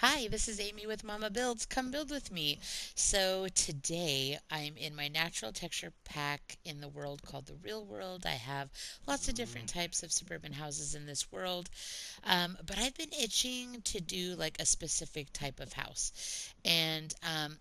Hi, this is Amy with Momma-Builds. Come build with me. So today I'm in my natural texture pack in the world called the real world. I have lots of different types of suburban houses in this world. But I've been itching to do like a specific type of house. And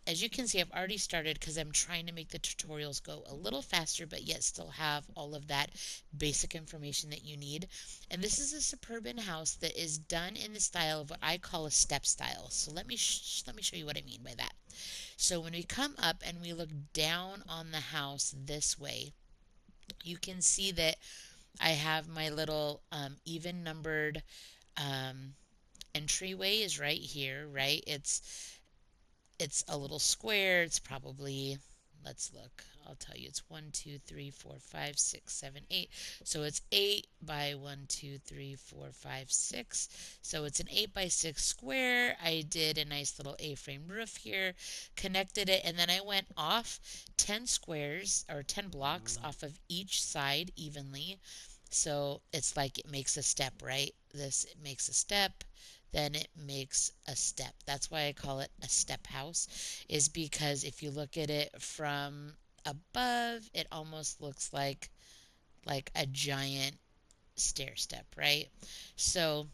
as you can see, I've already started because I'm trying to make the tutorials go a little faster, but yet still have all of that basic information that you need. And this is a suburban house that is done in the style of what I call a step style. So let me show you what I mean by that. So when we come up and we look down on the house this way, you can see that I have my little even numbered um, entryway is right here, right? It's a little square. It's probably, let's look. I'll tell you, it's 1, 2, 3, 4, 5, 6, 7, 8. So it's 8 by 1, 2, 3, 4, 5, 6. So it's an 8 by 6 square. I did a nice little A-frame roof here, connected it, and then I went off 10 squares or 10 blocks off of each side evenly. So it's like it makes a step, right? This it makes a step, then it makes a step. That's why I call it a step house, is because if you look at it from above, it almost looks like a giant stair step, right? So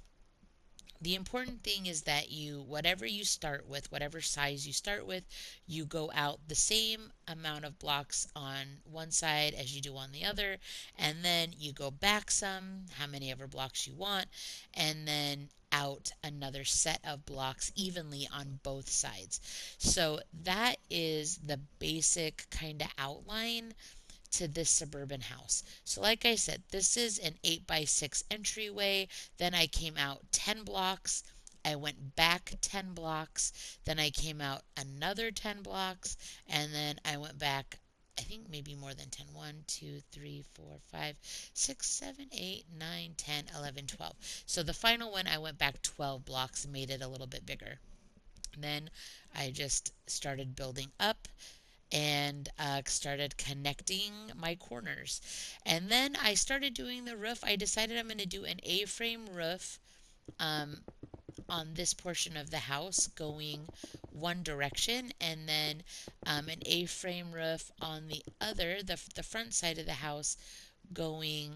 the important thing is that whatever you start with, whatever size you start with, you go out the same amount of blocks on one side as you do on the other, and then you go back some, how many ever blocks you want, and then out another set of blocks evenly on both sides. So that is the basic kind of outline to this suburban house. So, like I said, this is an 8 by 6 entryway. Then I came out 10 blocks. I went back 10 blocks. Then I came out another 10 blocks. And then I went back, I think maybe more than 10. 1, 2, 3, 4, 5, 6, 7, 8, 9, 10, 11, 12. So the final one, I went back 12 blocks and made it a little bit bigger. Then I just started building up and started connecting my corners. And then I started doing the roof. I decided I'm going to do an A-frame roof um, on this portion of the house going one direction, and then an A-frame roof on the other, the front side of the house, going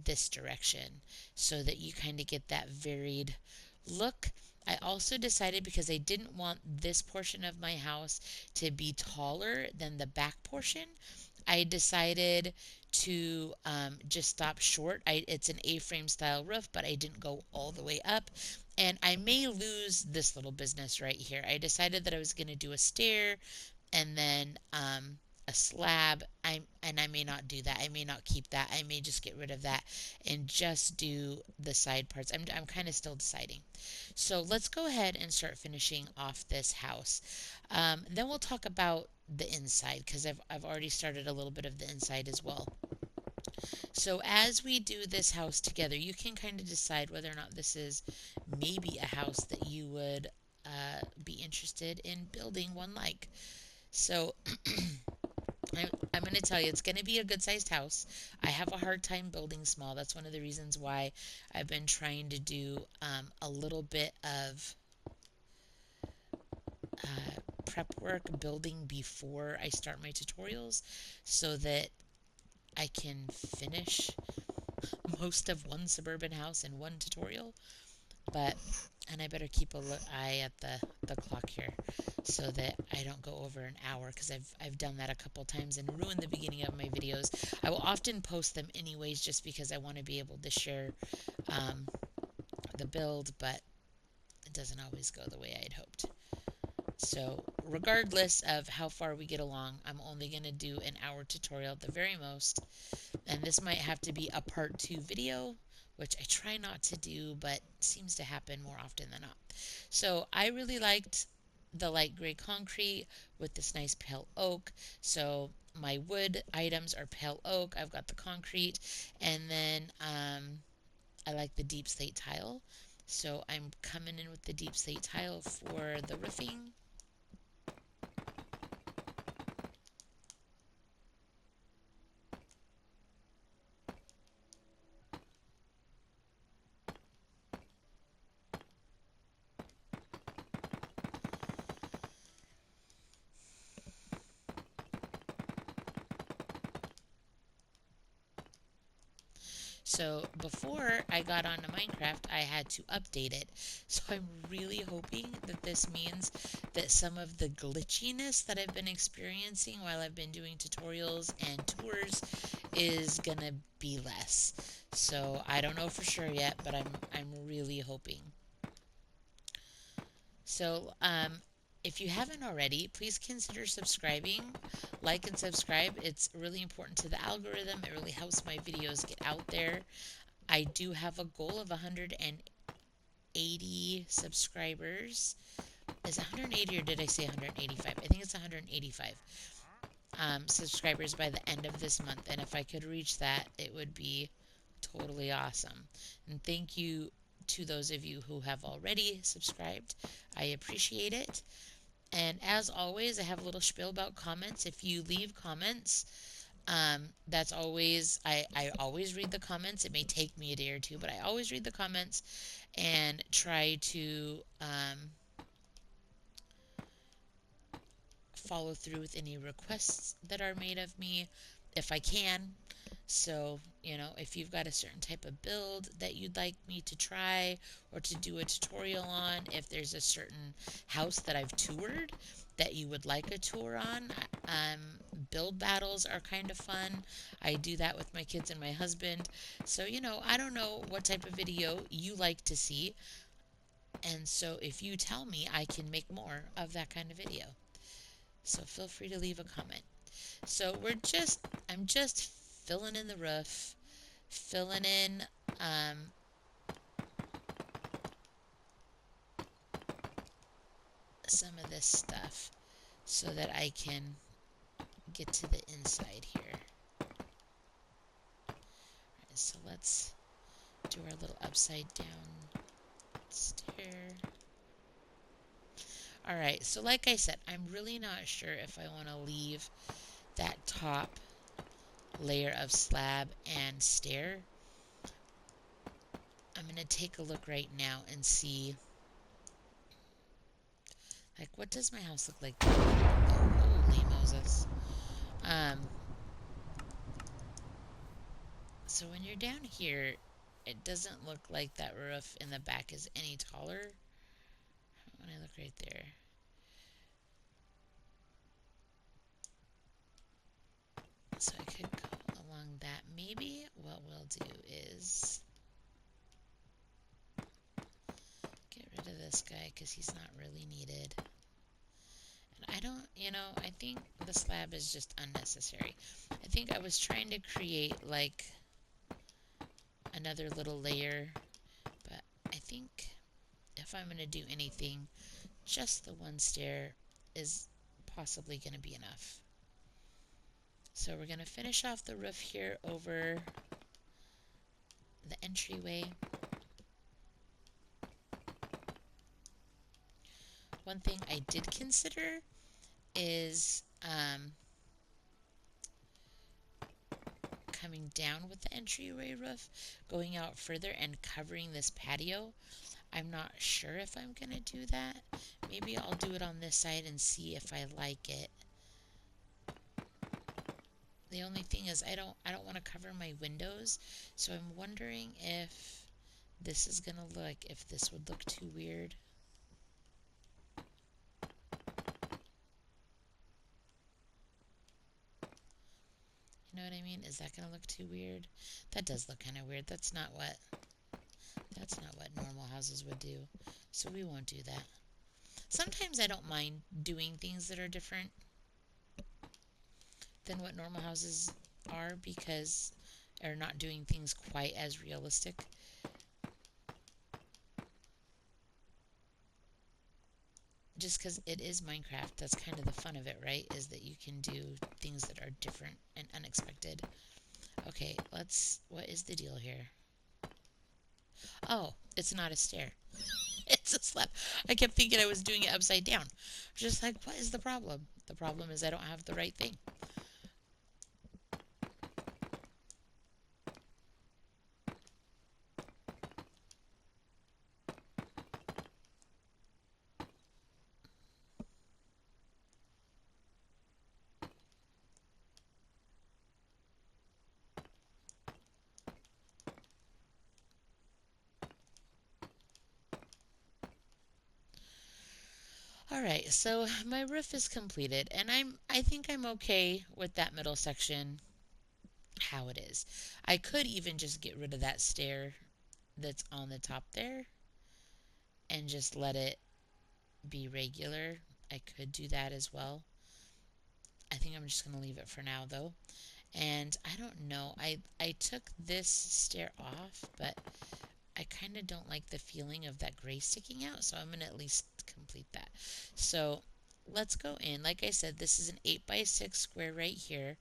this direction, so that you kind of get that varied look. I also decided, because I didn't want this portion of my house to be taller than the back portion, I decided to just stop short. It's an A-frame style roof, but I didn't go all the way up. And I may lose this little business right here. I decided that I was going to do a stair and then a slab. I may not do that. I may not keep that. I may just get rid of that and just do the side parts. I'm kind of still deciding. So let's go ahead and start finishing off this house. Then we'll talk about the inside, because I've already started a little bit of the inside as well. So as we do this house together, you can kind of decide whether or not this is maybe a house that you would be interested in building one like. So I'm going to tell you, it's going to be a good sized house. I have a hard time building small. That's one of the reasons why I've been trying to do a little bit of prep work building before I start my tutorials, so that I can finish most of one suburban house in one tutorial. But and I better keep a eye at the clock here, so that I don't go over an hour, because I've done that a couple times and ruined the beginning of my videos. I will often post them anyways, just because I want to be able to share um, the build, but it doesn't always go the way I'd hoped. So regardless of how far we get along, I'm only going to do an hour tutorial at the very most, and this might have to be a part 2 video, which I try not to do, but seems to happen more often than not. So I really liked the light gray concrete with this nice pale oak. So my wood items are pale oak. I've got the concrete, and then I like the deep slate tile. So I'm coming in with the deep slate tile for the roofing. So before I got onto Minecraft, I had to update it. So I'm really hoping that this means that some of the glitchiness that I've been experiencing while I've been doing tutorials and tours is gonna be less. So I don't know for sure yet, but I'm really hoping. So if you haven't already, please consider subscribing. Like and subscribe. It's really important to the algorithm. It really helps my videos get out there. I do have a goal of 180 subscribers. Is it 180 or did I say 185? I think it's 185 subscribers by the end of this month. And if I could reach that, it would be totally awesome. And thank you to those of you who have already subscribed. I appreciate it. And as always, I have a little spiel about comments. If you leave comments, that's always, I always read the comments. It may take me a day or two, but I always read the comments and try to follow through with any requests that are made of me if I can. So, if you've got a certain type of build that you'd like me to try or to do a tutorial on, if there's a certain house that I've toured that you would like a tour on, build battles are kind of fun. I do that with my kids and my husband. So, I don't know what type of video you like to see. And so if you tell me, I can make more of that kind of video. So feel free to leave a comment. So I'm just filling in the roof, filling in some of this stuff so that I can get to the inside here. Alright, so let's do our little upside down stair. Alright, so like I said, I'm really not sure if I want to leave that top layer of slab and stair. I'm going to take a look right now and see, like, what does my house look like? Oh, holy Moses. So when you're down here, it doesn't look like that roof in the back is any taller. When I look right there. So I could go along that. Maybe what we'll do is get rid of this guy because he's not really needed. And I don't, I think the slab is just unnecessary. I think I was trying to create like another little layer, but I think if I'm going to do anything, just the one stair is possibly going to be enough. So we're going to finish off the roof here over the entryway. One thing I did consider is coming down with the entryway roof, going out further and covering this patio. I'm not sure if I'm going to do that. Maybe I'll do it on this side and see if I like it. The only thing is I don't want to cover my windows, so I'm wondering if this is going to look, if this would look too weird. You know what I mean? Is that going to look too weird? That does look kind of weird. That's not what normal houses would do. So we won't do that. Sometimes I don't mind doing things that are different than what normal houses are because they're not doing things quite as realistic. Just because it is Minecraft, that's kind of the fun of it, right? Is that you can do things that are different and unexpected. Okay, what is the deal here? Oh, it's not a stair. It's a slab. I kept thinking I was doing it upside down. I was just like, what is the problem? The problem is I don't have the right thing. All right, so my roof is completed, and I think I'm okay with that middle section how it is. I could even just get rid of that stair that's on the top there and just let it be regular. I could do that as well. I think I'm just going to leave it for now though. And I don't know. I took this stair off, but I kind of don't like the feeling of that gray sticking out, so I'm going to at least complete that. So let's go in. Like I said, this is an 8 by 6 square right here.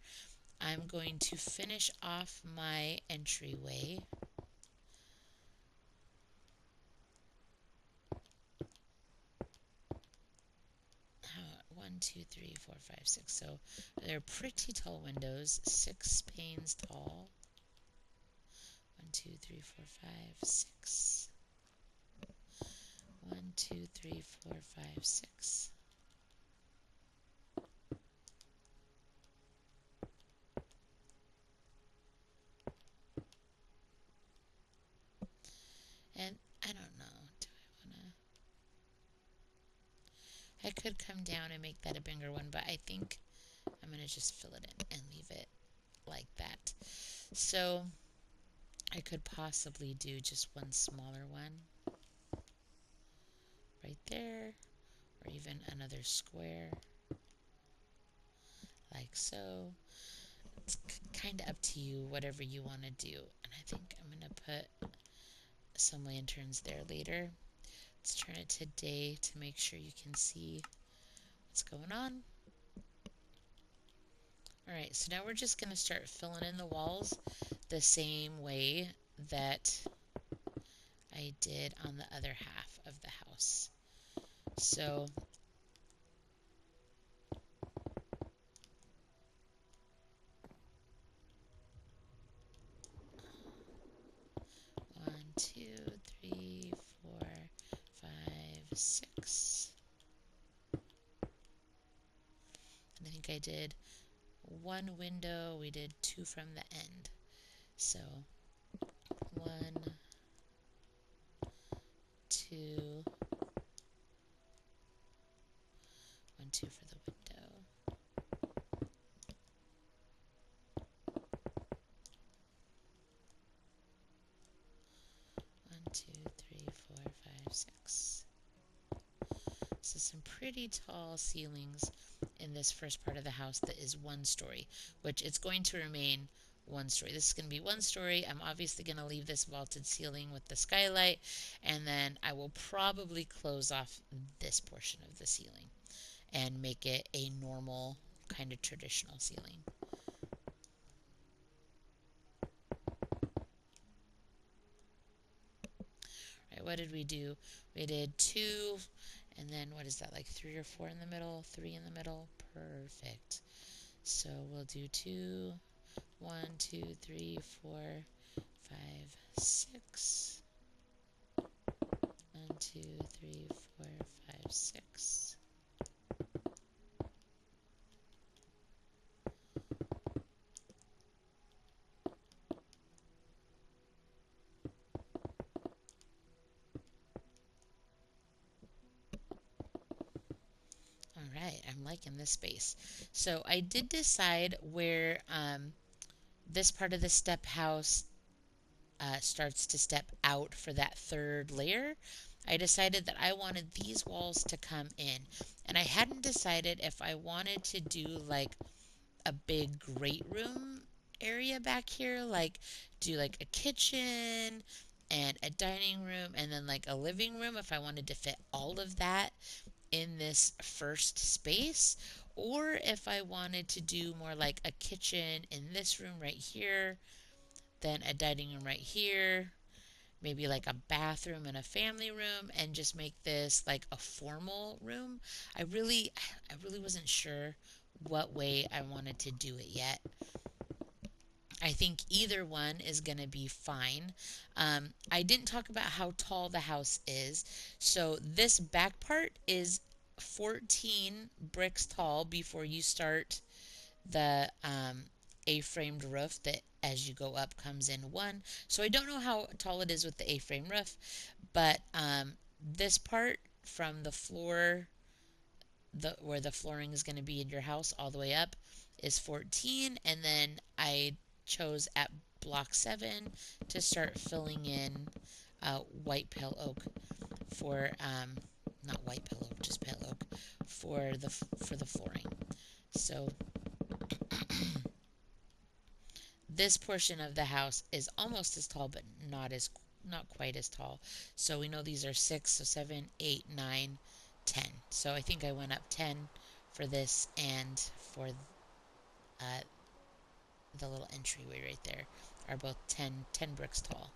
I'm going to finish off my entryway. One, two, three, four, five, six. So they're pretty tall windows, 6 panes tall. One, two, three, four, five, six. One, two, three, four, five, six. And I don't know. Do I want to? I could come down and make that a bigger one, but I think I'm going to just fill it in and leave it like that. So I could possibly do just one smaller one right there, or even another square like so. It's kind of up to you, whatever you want to do. And I think I'm going to put some lanterns there later. Let's turn it to day to make sure you can see what's going on. Alright, so now we're just going to start filling in the walls the same way that I did on the other half of the house. So one, two, three, four, five, six. And I think I did one window. We did two from the end. So one, two, one, two for the window. One, two, three, four, five, six. So some pretty tall ceilings in this first part of the house that is one story, which it's going to remain one story. This is going to be one story. I'm obviously going to leave this vaulted ceiling with the skylight, and then I will probably close off this portion of the ceiling and make it a normal kind of traditional ceiling. Right, what did we do? We did two, and then what is that, like 3 or 4 in the middle? 3 in the middle? Perfect. So we'll do two, 1, 2, 3, 4, 5, 6. 1, 2, 3, 4, 5, 6. All right, I'm liking this space. So I did decide where this part of the step house starts to step out for that third layer. I decided that I wanted these walls to come in. And I hadn't decided if I wanted to do like a big great room area back here, like do like a kitchen and a dining room and then like a living room if I wanted to fit all of that in this first space, or if I wanted to do more like a kitchen in this room right here, then a dining room right here, maybe like a bathroom and a family room, and just make this like a formal room. I really wasn't sure what way I wanted to do it yet. I think either one is going to be fine. I didn't talk about how tall the house is. So this back part is 14 bricks tall before you start the A-framed roof that as you go up comes in one. So I don't know how tall it is with the A-frame roof, but this part from the floor the where the flooring is going to be in your house all the way up is 14, and then I chose at block 7 to start filling in white pale oak for not white pale oak, just pale oak for the flooring. So this portion of the house is almost as tall, but not quite as tall. So we know these are 6, so 7, 8, 9, 10. So I think I went up 10 for this, and for uh, the little entryway right there are both 10 bricks tall.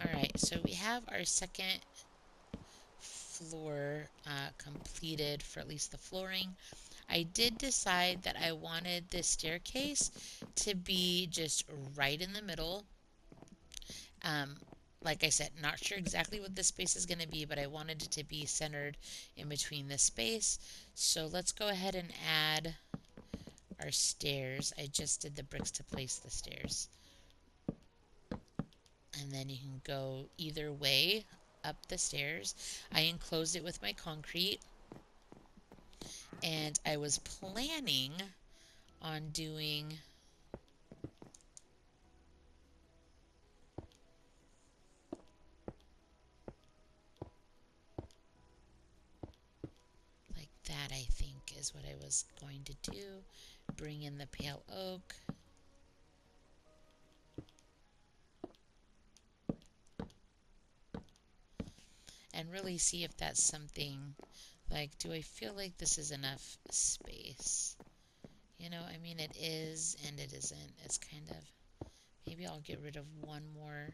Alright, so we have our second floor completed for at least the flooring. I did decide that I wanted this staircase to be just right in the middle. Um, like I said, not sure exactly what this space is going to be, but I wanted it to be centered in between this space. So let's go ahead and add our stairs. I just did the bricks to place the stairs. And then you can go either way up the stairs. I enclosed it with my concrete, and I was planning on doing like that, I think is what I was going to do. Bring in the pale oak. And really see if that's something like, do I feel like this is enough space? You know, I mean, it is and it isn't. It's kind of, maybe I'll get rid of one more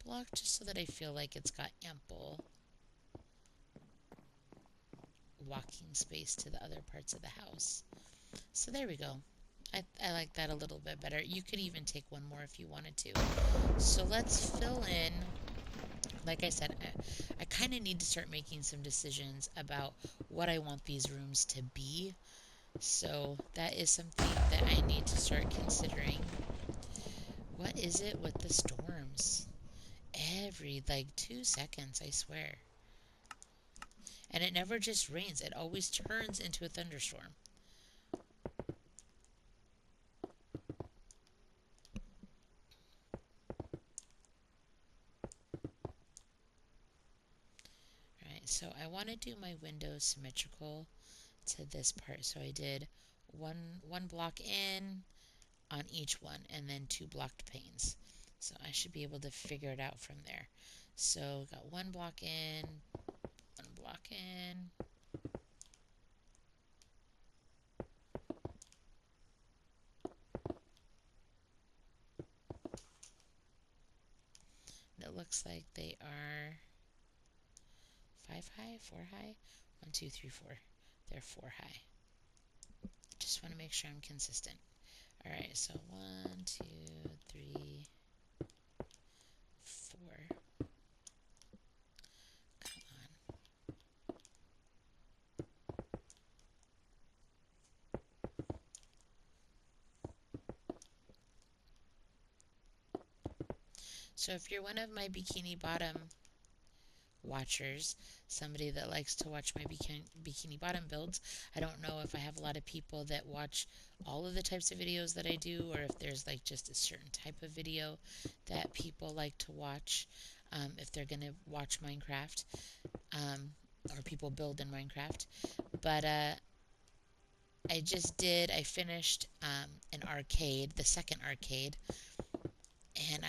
block just so that I feel like it's got ample walking space to the other parts of the house. So there we go. I like that a little bit better. You could even take one more if you wanted to. So let's fill in. Like I said, I kind of need to start making some decisions about what I want these rooms to be. So that is something that I need to start considering. What is it with the storms? Every like 2 seconds, I swear. And it never just rains, it always turns into a thunderstorm. Alright, so I want to do my windows symmetrical to this part. So I did one block in on each one, and then 2 blocked panes. So I should be able to figure it out from there. So got 1 block in, 1 block in. And it looks like they are 5 high, 4 high, 1, 2, 3, 4. They're 4 high. Just want to make sure I'm consistent. Alright, so 1, 2, 3, 4. Come on. So if you're one of my Bikini Bottom watchers, somebody that likes to watch my Bikini Bottom builds, I don't know if I have a lot of people that watch all of the types of videos that I do, or if there's like just a certain type of video that people like to watch, if they're going to watch Minecraft, or people build in Minecraft. But I finished an arcade, the second arcade, and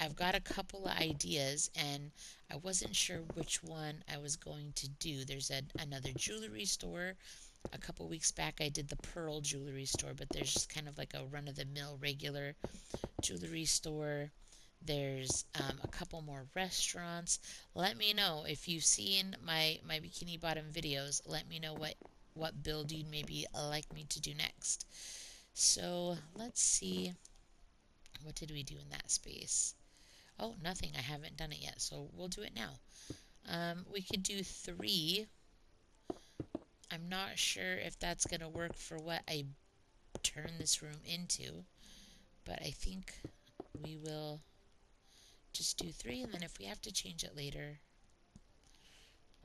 I've got a couple of ideas, and I wasn't sure which one I was going to do. There's another jewelry store. A couple weeks back, I did the Pearl jewelry store, but there's just kind of like a run-of-the-mill regular jewelry store. There's a couple more restaurants. Let me know if you've seen my Bikini Bottom videos. Let me know what build you'd maybe like me to do next. So let's see. What did we do in that space? Oh, nothing. I haven't done it yet, so we'll do it now. We could do 3. I'm not sure if that's going to work for what I turn this room into, but I think we will just do 3, and then if we have to change it later,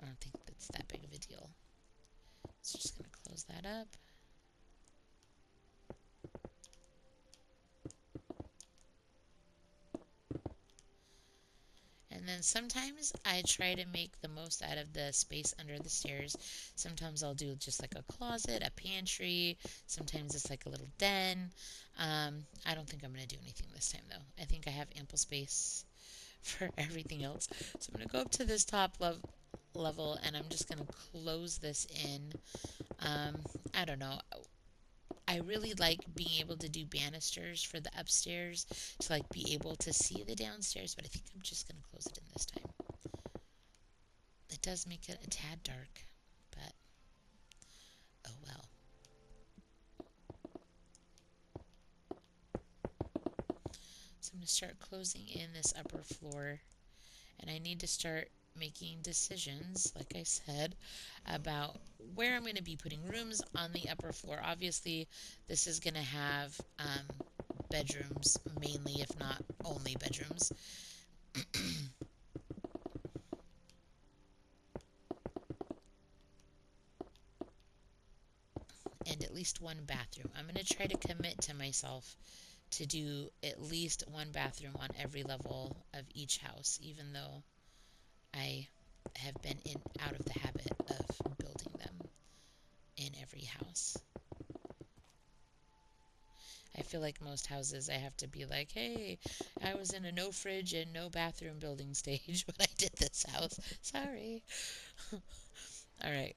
I don't think that's that big of a deal. So just going to close that up. And then sometimes I try to make the most out of the space under the stairs. Sometimes I'll do just like a closet, a pantry. Sometimes it's like a little den. I don't think I'm going to do anything this time though. I think I have ample space for everything else. So I'm going to go up to this top level and I'm just going to close this in. I don't know. I really like being able to do banisters for the upstairs to like be able to see the downstairs, but I think I'm just going to close it in this time. It does make it a tad dark, but oh well. So I'm going to start closing in this upper floor, and I need to start making decisions, like I said, about where I'm going to be putting rooms on the upper floor. Obviously, this is going to have bedrooms mainly, if not only bedrooms. And at least one bathroom. I'm going to try to commit to myself to do at least one bathroom on every level of each house, even though I have been out of the habit of building them in every house. I feel like most houses I have to be like, hey, I was in a no fridge and no bathroom building stage when I did this house. Sorry. All right.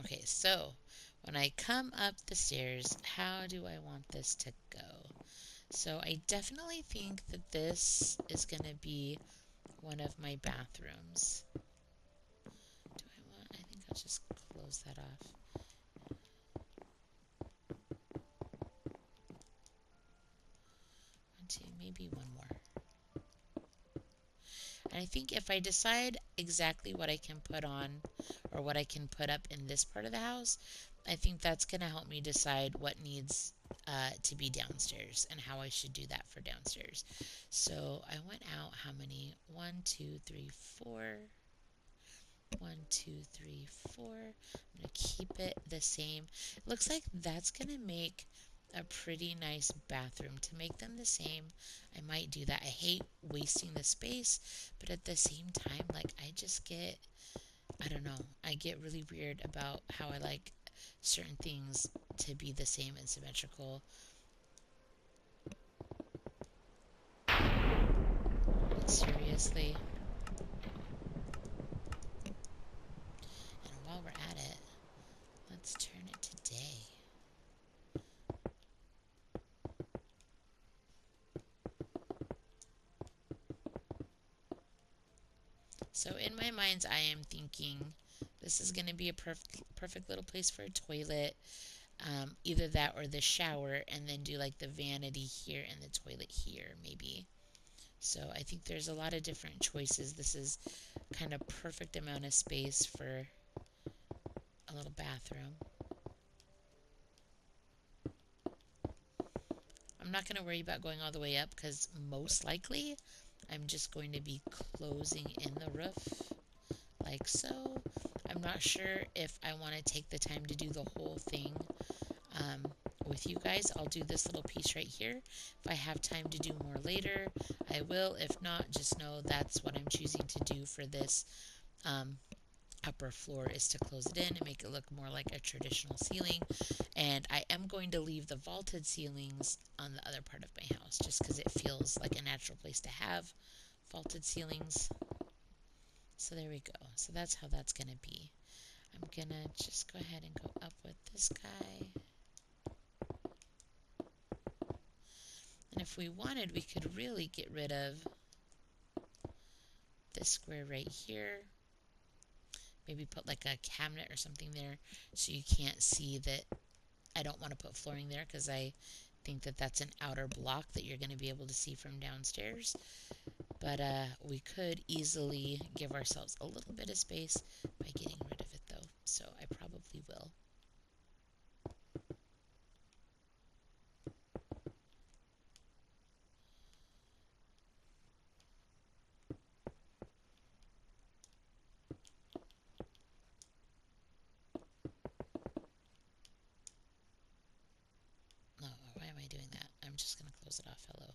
Okay, so when I come up the stairs, how do I want this to go? So I definitely think that this is going to be one of my bathrooms. I think I'll just close that off. One, two, maybe one more. And I think if I decide exactly what I can put on or what I can put up in this part of the house, I think that's going to help me decide what needs to be downstairs and how I should do that for downstairs. So I went out how many? 1, 2, 3, 4. 1, 2, 3, 4. I'm going to keep it the same. It looks like that's going to make a pretty nice bathroom. To make them the same, I might do that. I hate wasting the space, but at the same time, like I don't know, I get really weird about how I like certain things to be the same and symmetrical. Seriously. And while we're at it, let's turn it to day. So in my mind's eye, I'm thinking this is going to be a perfect little place for a toilet. Either that or the shower, and then do like the vanity here and the toilet here, maybe. So I think there's a lot of different choices. This is kind of perfect amount of space for a little bathroom. I'm not going to worry about going all the way up because most likely I'm just going to be closing in the roof like so. I'm not sure if I want to take the time to do the whole thing with you guys. I'll do this little piece right here. If I have time to do more later, I will. If not, just know that's what I'm choosing to do for this upper floor, is to close it in and make it look more like a traditional ceiling. And I am going to leave the vaulted ceilings on the other part of my house just because it feels like a natural place to have vaulted ceilings. So there we go. So that's how that's going to be. I'm going to just go ahead and go up with this guy. And if we wanted, we could really get rid of this square right here. Maybe put like a cabinet or something there so you can't see that I don't want to put flooring there because I think that that's an outer block that you're going to be able to see from downstairs. But we could easily give ourselves a little bit of space by getting rid of it though. So I probably will. No, why am I doing that? I'm just going to close it off. Hello.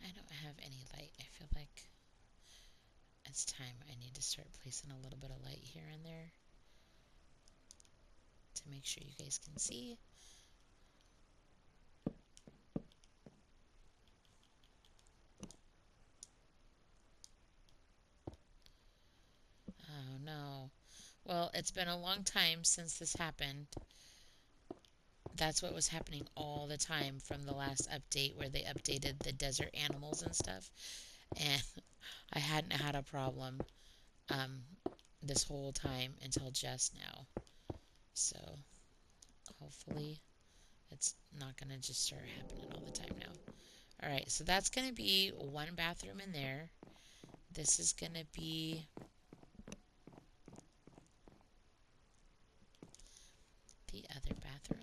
I don't have any light. I feel like it's time I need to start placing a little bit of light here and there to make sure you guys can see. Oh no. Well, it's been a long time since this happened. That's what was happening all the time from the last update where they updated the desert animals and stuff. And I hadn't had a problem um, this whole time until just now. So hopefully it's not going to just start happening all the time now. Alright, so that's going to be one bathroom in there. This is going to be the other bathroom.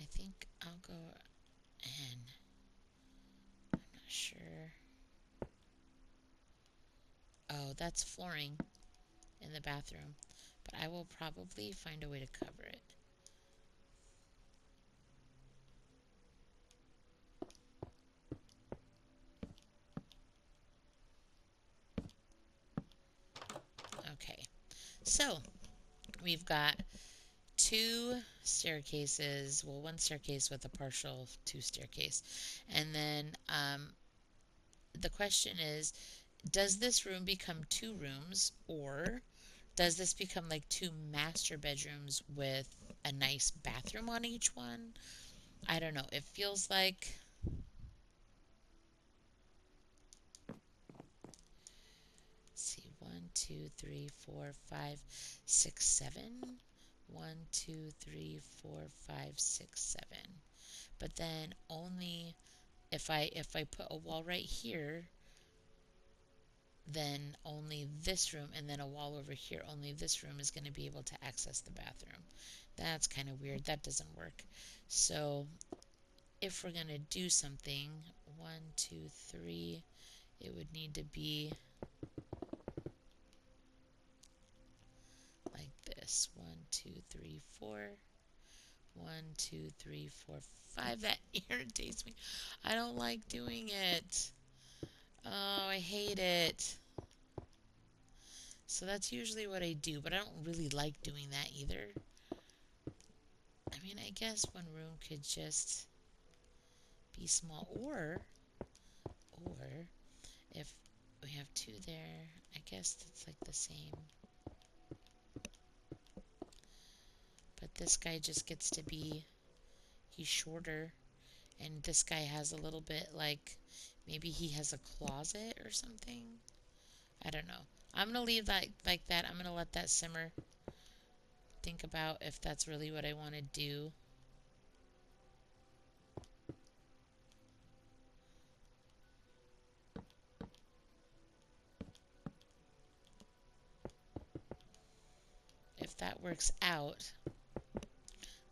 I think I'll go in. I'm not sure. Oh, that's flooring in the bathroom. But I will probably find a way to cover it. Okay, so we've got two staircases. Well, one staircase with a partial two staircase. And then the question is, does this room become two rooms, or does this become like two master bedrooms with a nice bathroom on each one? I don't know. It feels like... Let's see, 1, 2, 3, 4, 5, 6, 7. 1, 2, 3, 4, 5, 6, 7. But then only if I put a wall right here, then only this room, and then a wall over here, only this room is going to be able to access the bathroom. That's kind of weird. That doesn't work. So if we're going to do something, 1, 2, 3, it would need to be like this. 1, 2, 3, 4. 1, 2, 3, 4, 5. That irritates me. I don't like doing it. Oh, I hate it. So that's usually what I do, but I don't really like doing that either. I mean, I guess one room could just be small, or if we have two there, I guess it's like the same. But this guy just gets to be, he's shorter, and this guy has a little bit like, maybe he has a closet or something. I don't know. I'm going to leave that like that. I'm going to let that simmer. Think about if that's really what I want to do. If that works out,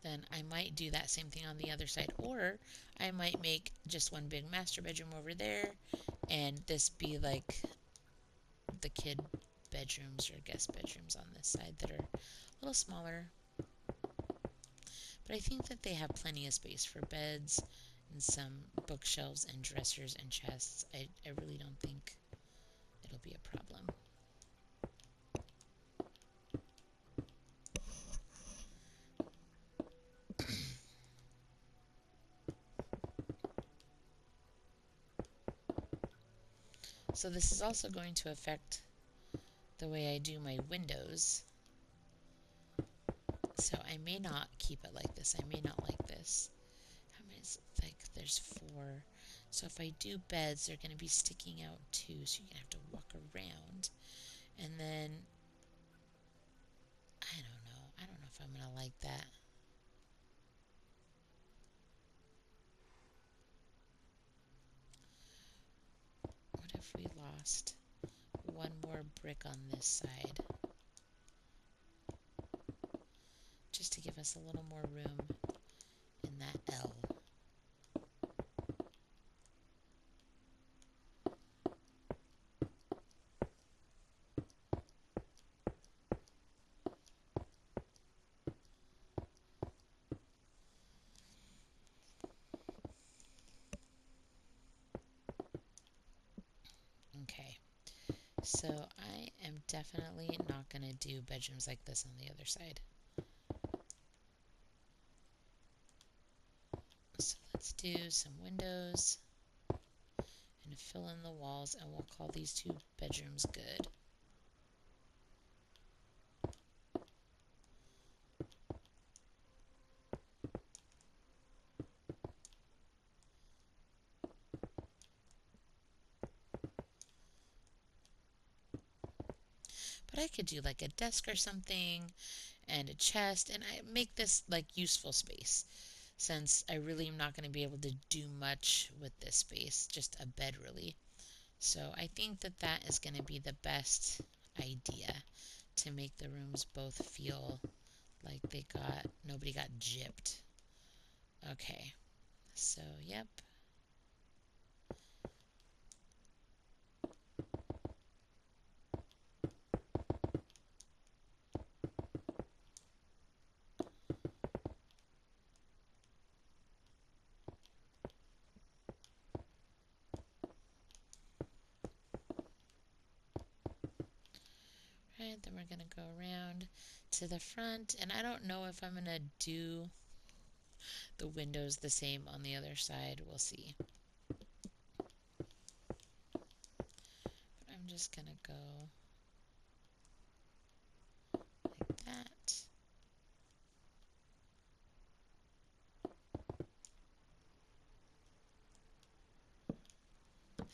then I might do that same thing on the other side. Or I might make just one big master bedroom over there, and this be like the kid bedrooms or guest bedrooms on this side that are a little smaller. But I think that they have plenty of space for beds and some bookshelves and dressers and chests. I really don't think it'll be a problem. So this is also going to affect the way I do my windows. So I may not keep it like this. I may not like this. How many is it? Like there's 4. So if I do beds, they're going to be sticking out too. So you're going to have to walk around. And then, I don't know. I don't know if I'm going to like that. What if we lost one more brick on this side? Just to give us a little more room in that L. Okay, so I am definitely not going to do bedrooms like this on the other side. So let's do some windows and fill in the walls, and we'll call these 2 bedrooms good. But I could do like a desk or something and a chest, and I make this like useful space, since I really am not going to be able to do much with this space, just a bed really. So I think that that is going to be the best idea to make the rooms both feel like nobody got gypped. Okay, so yep. Right, then we're going to go around to the front, and I don't know if I'm going to do the windows the same on the other side. We'll see. But I'm just going to go like that.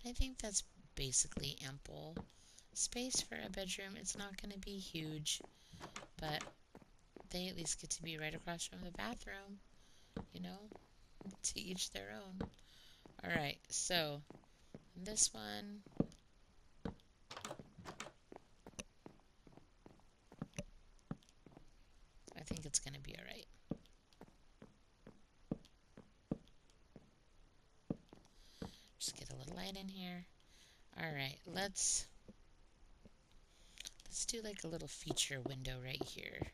I think that's basically ample space for a bedroom. It's not going to be huge, but they at least get to be right across from the bathroom, you know, to each their own. Alright, so this one, I think it's going to be alright. Just get a little light in here. Alright, let's do like a little feature window right here.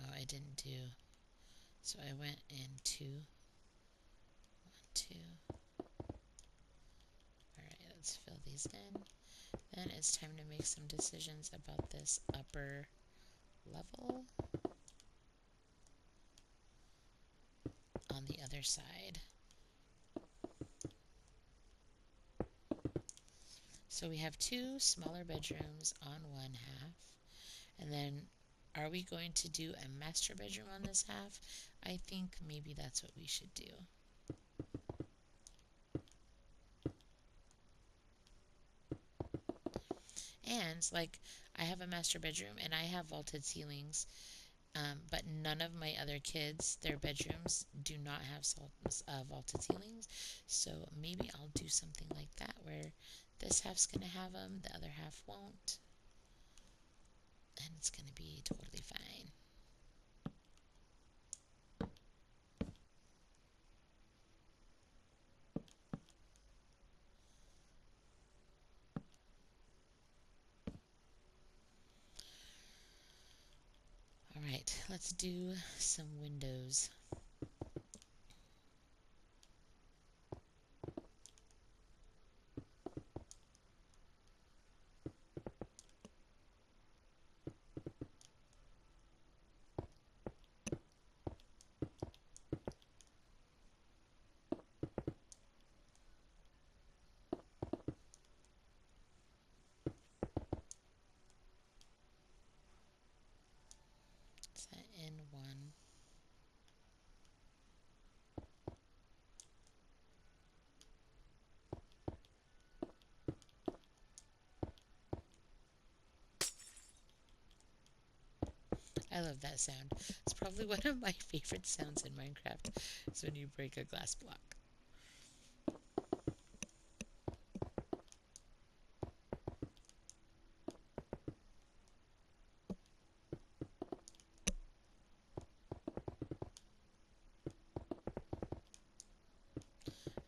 Oh, I didn't do, so I went in 2, 1, 2. Alright, let's fill these in. Then it's time to make some decisions about this upper level on the other side. So we have 2 smaller bedrooms on one half, and then are we going to do a master bedroom on this half? I think maybe that's what we should do. And like, I have a master bedroom and I have vaulted ceilings, but none of my other kids, their bedrooms do not have vaulted ceilings. So maybe I'll do something like that where this half's gonna have them, the other half won't, and it's gonna be totally fine. Alright, let's do some windows. Is that N1? I love that sound. It's probably one of my favorite sounds in Minecraft, is when you break a glass block.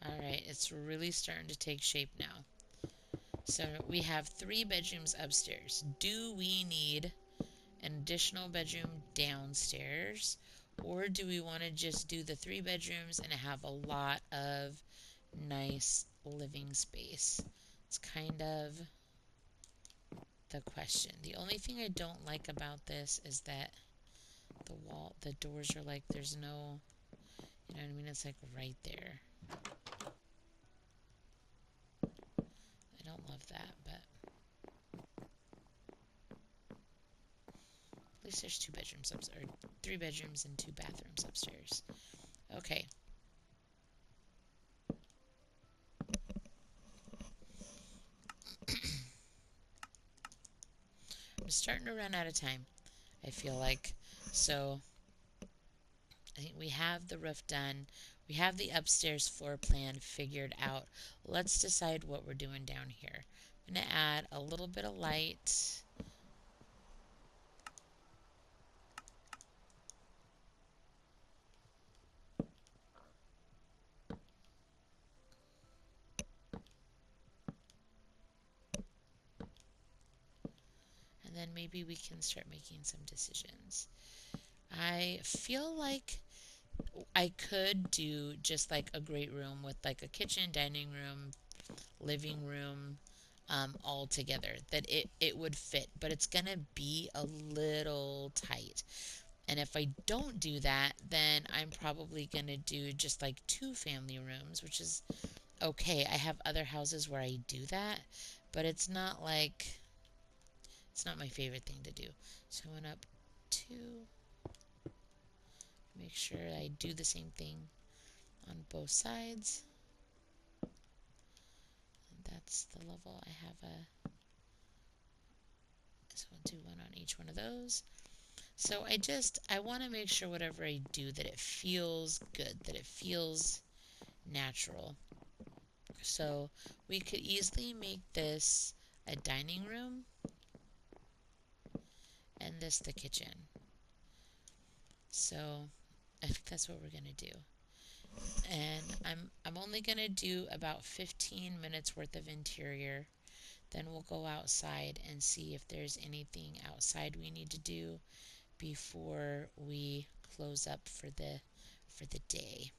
Alright, it's really starting to take shape now. So we have 3 bedrooms upstairs. Do we need an additional bedroom downstairs? Or do we want to just do the 3 bedrooms and have a lot of nice living space? It's kind of the question. The only thing I don't like about this is that the doors are like, there's no, you know what I mean? It's like right there. I don't love that, but at least there's 2 bedrooms upstairs, or 3 bedrooms and 2 bathrooms upstairs. Okay. I'm starting to run out of time, I feel like. So I think we have the roof done. We have the upstairs floor plan figured out. Let's decide what we're doing down here. I'm going to add a little bit of light. And then maybe we can start making some decisions. I feel like I could do just like a great room with like a kitchen, dining room, living room, all together. That it would fit, but it's gonna be a little tight. And if I don't do that, then I'm probably gonna do just like 2 family rooms, which is okay. I have other houses where I do that, but it's not like, it's not my favorite thing to do. So I went up 2, make sure I do the same thing on both sides. And that's the level. I have so I'll do 1 on each one of those. So I want to make sure whatever I do that it feels good, that it feels natural. So we could easily make this a dining room and this the kitchen. So I think that's what we're gonna do. And I'm only gonna do about 15 minutes worth of interior. Then we'll go outside and see if there's anything outside we need to do before we close up for the day.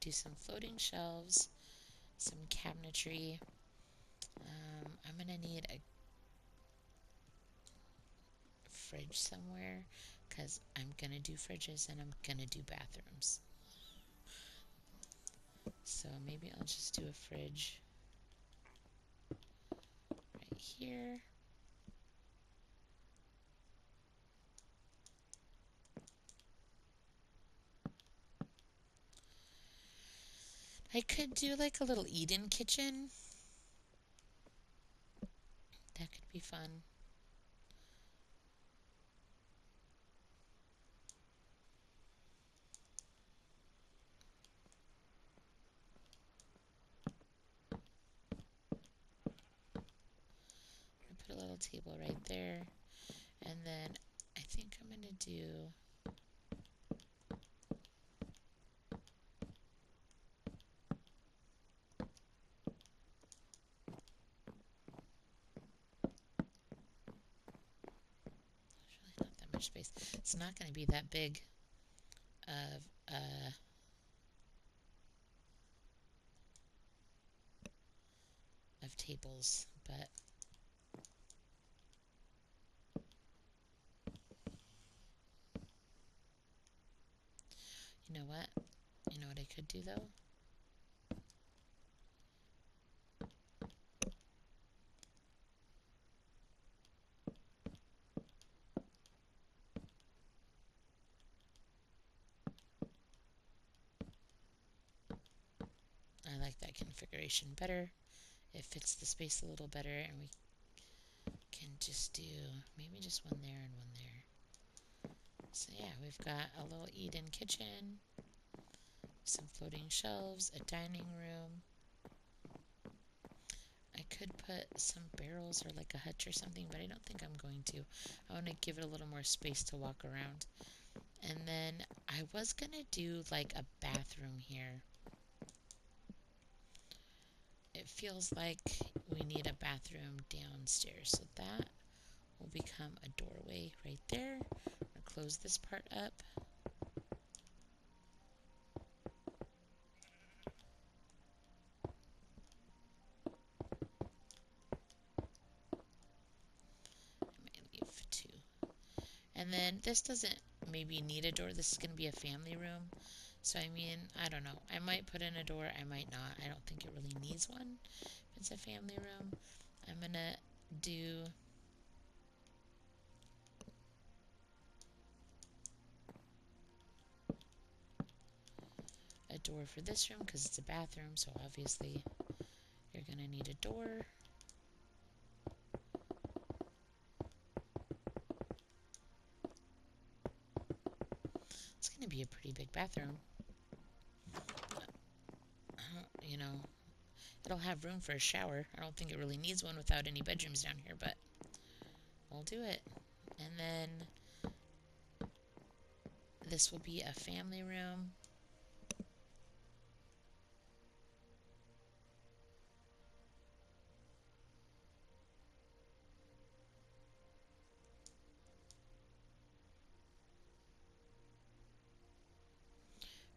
do some floating shelves, some cabinetry. I'm gonna need a fridge somewhere because I'm gonna do fridges and I'm gonna do bathrooms. So maybe I'll just do a fridge right here. I could do like a little eat-in kitchen. That could be fun. Put a little table right there. And then I think I'm going to do really not that much space. It's not going to be that big of tables, but you know what? You know what I could do though? I like that configuration better. It fits the space a little better, and we can just do maybe just one there and one there. So yeah, we've got a little eat-in kitchen, some floating shelves, a dining room. I could put some barrels or like a hutch or something, but I don't think I'm going to. I want to give it a little more space to walk around. And then I was going to do like a bathroom here. It feels like we need a bathroom downstairs, so that will become a doorway right there. I'm going to close this part up. I might leave two. And then this doesn't maybe need a door. This is going to be a family room. So, I mean, I don't know. I might put in a door. I might not. I don't think it really needs one if it's a family room. I'm going to do a door for this room because it's a bathroom. So, obviously, you're going to need a door. It's going to be a pretty big bathroom. You know, it'll have room for a shower. I don't think it really needs one without any bedrooms down here, but we'll do it. And then this will be a family room.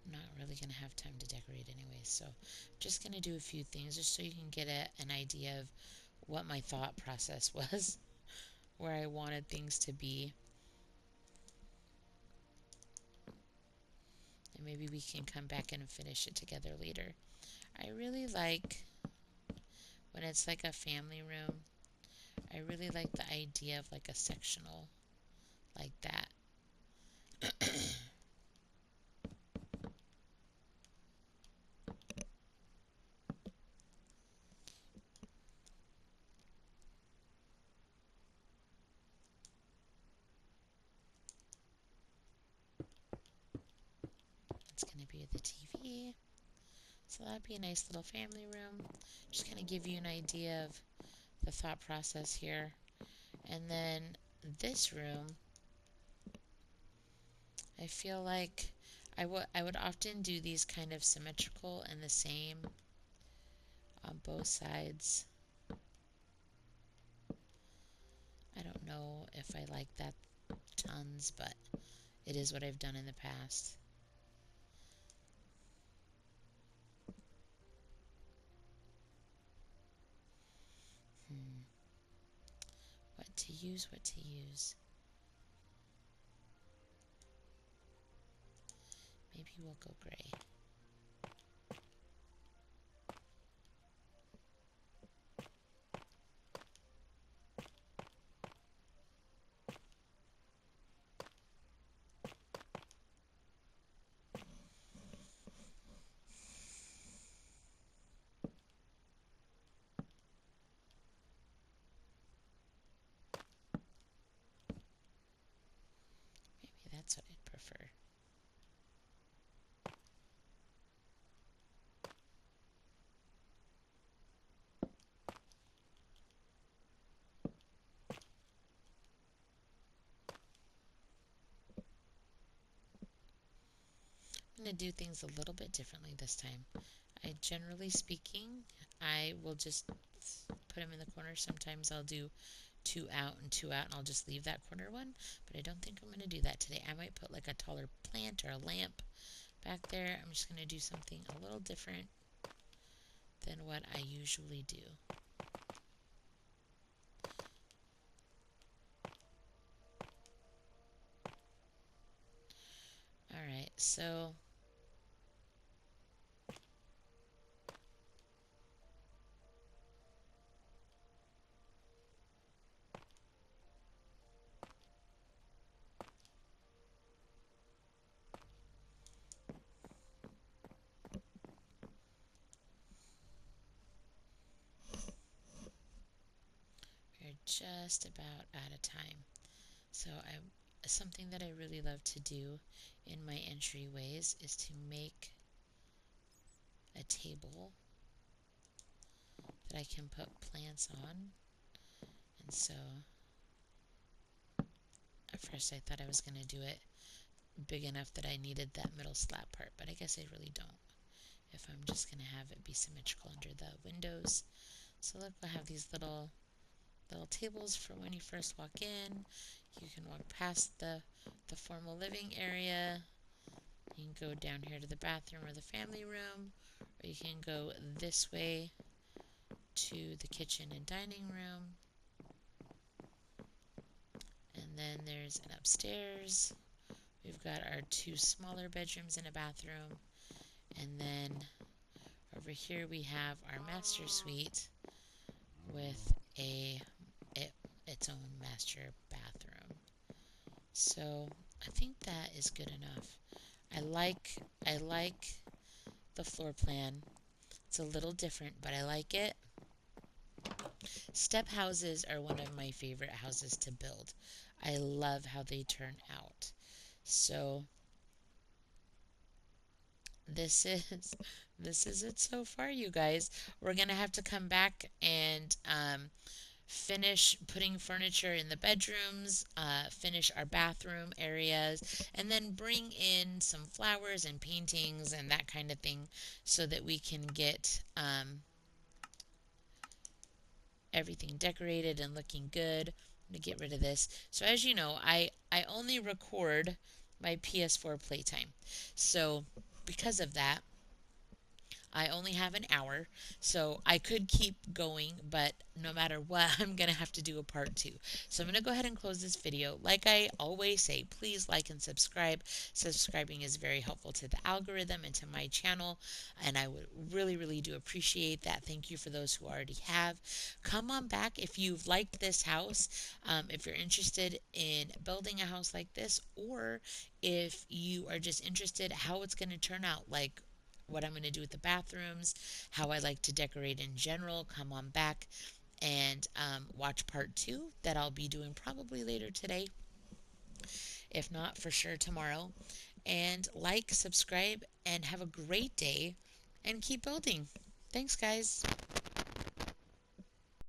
I'm not really going to have time to decorate anyway, so I'm just going to do a few things just so you can get an idea of what my thought process was, where I wanted things to be. And maybe we can come back and finish it together later. I really like when it's like a family room. I really like the idea of like a sectional like that. It's going to be the TV. So that'd be a nice little family room. Just kind of give you an idea of the thought process here. And then this room, I feel like I would often do these kind of symmetrical and the same on both sides. I don't know if I like that tons, but it is what I've done in the past. use, what to use. Maybe we'll go gray. Maybe that's what I'd prefer. I'm going to do things a little bit differently this time. Generally speaking, I will just put them in the corner. Sometimes I'll do 2 out and 2 out, and I'll just leave that corner one. But I don't think I'm going to do that today. I might put like a taller plant or a lamp back there. I'm just going to do something a little different than what I usually do. Alright, so we're just about out of time. So something that I really love to do in my entryways is to make a table that I can put plants on. And so at first I thought I was going to do it big enough that I needed that middle slab part, but I guess I really don't if I'm just going to have it be symmetrical under the windows. So look, we'll have these little tables for when you first walk in. You can walk past the formal living area. You can go down here to the bathroom or the family room, or you can go this way to the kitchen and dining room. And then there's an upstairs. We've got our 2 smaller bedrooms and a bathroom. And then over here we have our master suite with its own master bathroom. So I think that is good enough. I like the floor plan. It's a little different, but I like it. Step houses are one of my favorite houses to build. I love how they turn out. So this is it so far, you guys. We're gonna have to come back and finish putting furniture in the bedrooms, finish our bathroom areas, and then bring in some flowers and paintings and that kind of thing so that we can get everything decorated and looking good. I'm going to get rid of this. So as you know, I only record my PS4 playtime. So because of that, I only have an hour, so I could keep going, but no matter what, I'm going to have to do a part 2. So I'm going to go ahead and close this video. Like I always say, please like and subscribe. Subscribing is very helpful to the algorithm and to my channel, and I would really, really do appreciate that. Thank you for those who already have. Come on back if you've liked this house, if you're interested in building a house like this, or if you are just interested how it's going to turn out, like what I'm going to do with the bathrooms, how I like to decorate in general. Come on back and watch part 2 that I'll be doing probably later today, if not for sure tomorrow. And like, subscribe, and have a great day and keep building. Thanks, guys.